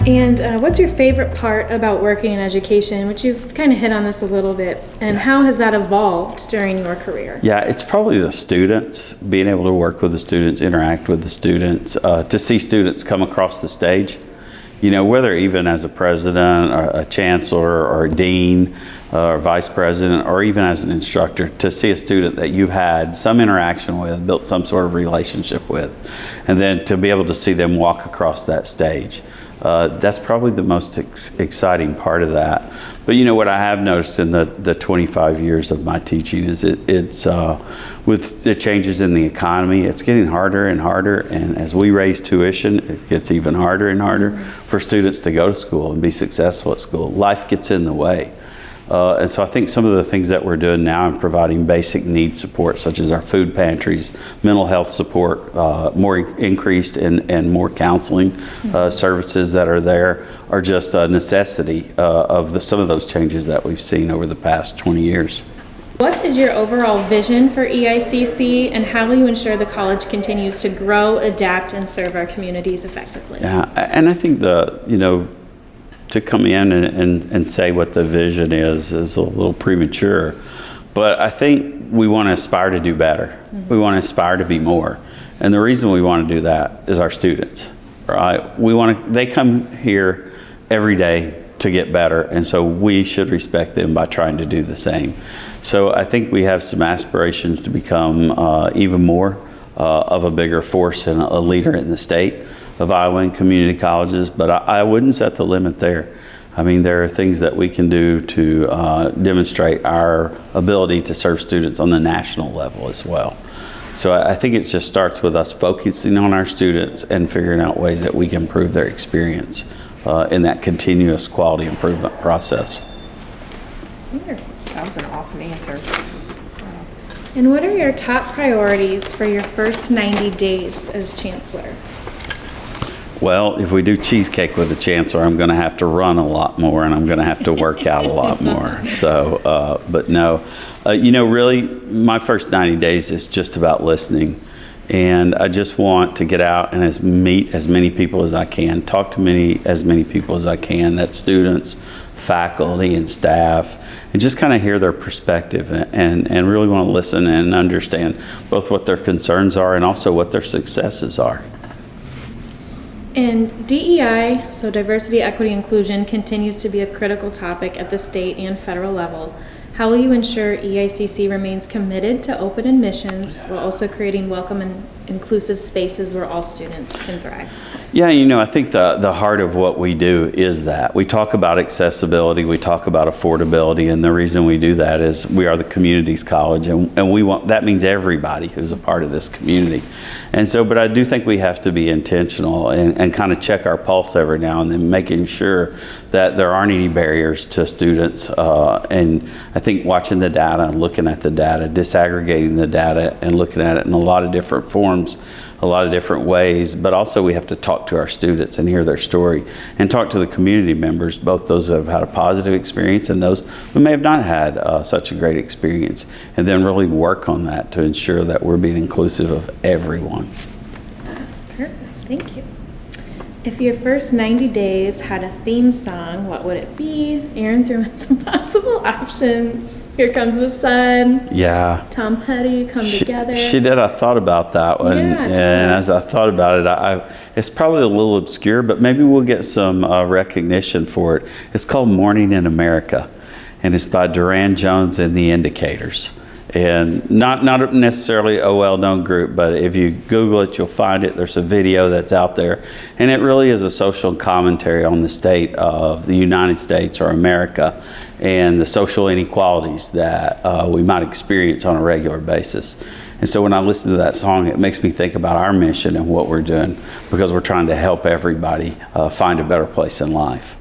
And what's your favorite part about working in education, which you've kind of hit on this a little bit, and how has that evolved during your career? Yeah, it's probably the students, being able to work with the students, interact with the students, to see students come across the stage. You know, whether even as a president or a chancellor or a dean or vice president or even as an instructor, to see a student that you've had some interaction with, built some sort of relationship with, and then to be able to see them walk across that stage. That's probably the most exciting part of that. But you know what I have noticed in the 25 years of my teaching is it's with the changes in the economy, it's getting harder and harder, and as we raise tuition, it gets even harder and harder for students to go to school and be successful at school. Life gets in the way. And so I think some of the things that we're doing now in providing basic needs support, such as our food pantries, mental health support, more increased and more counseling services that are there, are just a necessity of some of those changes that we've seen over the past 20 years. What is your overall vision for EICC, and how will you ensure the college continues to grow, adapt, and serve our communities effectively? Yeah, and I think to come in and say what the vision is a little premature, but I think we want to aspire to do better. We want to aspire to be more, and the reason we want to do that is our students, right? They come here every day to get better, and so we should respect them by trying to do the same. So I think we have some aspirations to become even more of a bigger force and a leader in the state of Iowa and community colleges, but I wouldn't set the limit there. I mean, there are things that we can do to demonstrate our ability to serve students on the national level as well. So I think it just starts with us focusing on our students and figuring out ways that we can improve their experience in that continuous quality improvement process. That was an awesome answer. And what are your top priorities for your first 90 days as Chancellor? Well, if we do cheesecake with the Chancellor, I'm going to have to run a lot more, and I'm going to have to work out a lot more. So, but no, really, my first 90 days is just about listening. And I just want to get out and meet as many people as I can, talk to as many people as I can, that's students, faculty, and staff, and just kind of hear their perspective and really want to listen and understand both what their concerns are and also what their successes are. And DEI, so diversity, equity, inclusion, continues to be a critical topic at the state and federal level. How will you ensure EICC remains committed to open admissions while also creating welcome and inclusive spaces where all students can thrive? Yeah, I think the heart of what we do is that. We talk about accessibility, we talk about affordability, and the reason we do that is we are the community's college, and that means everybody who's a part of this community. And so, but I do think we have to be intentional and kind of check our pulse every now and then, making sure that there aren't any barriers to students. And I think watching the data and looking at the data, disaggregating the data and looking at it in a lot of different forms, a lot of different ways, but also we have to talk to our students and hear their story and talk to the community members, both those who have had a positive experience and those who may have not had such a great experience, and then really work on that to ensure that we're being inclusive of everyone. Perfect, thank you. If your first 90 days had a theme song, what would it be? Aaron threw in some possible options. Here Comes the Sun. Yeah. Tom Petty, Come Together. She did. I thought about that one. Yeah, and as I thought about it, it's probably a little obscure, but maybe we'll get some recognition for it. It's called Morning in America, and it's by Duran Jones and the Indicators. And not necessarily a well-known group, but if you Google it, you'll find it. There's a video that's out there, and it really is a social commentary on the state of the United States or America and the social inequalities that we might experience on a regular basis. And so when I listen to that song, it makes me think about our mission and what we're doing, because we're trying to help everybody find a better place in life.